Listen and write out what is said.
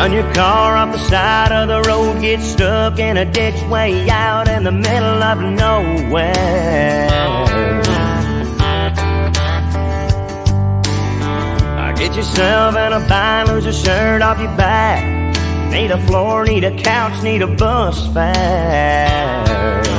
Run your car off the side of the road, get stuck in a ditch way out in the middle of nowhere. Get yourself in a bind, lose your shirt off your back. Need a floor, need a couch, need a bus fare.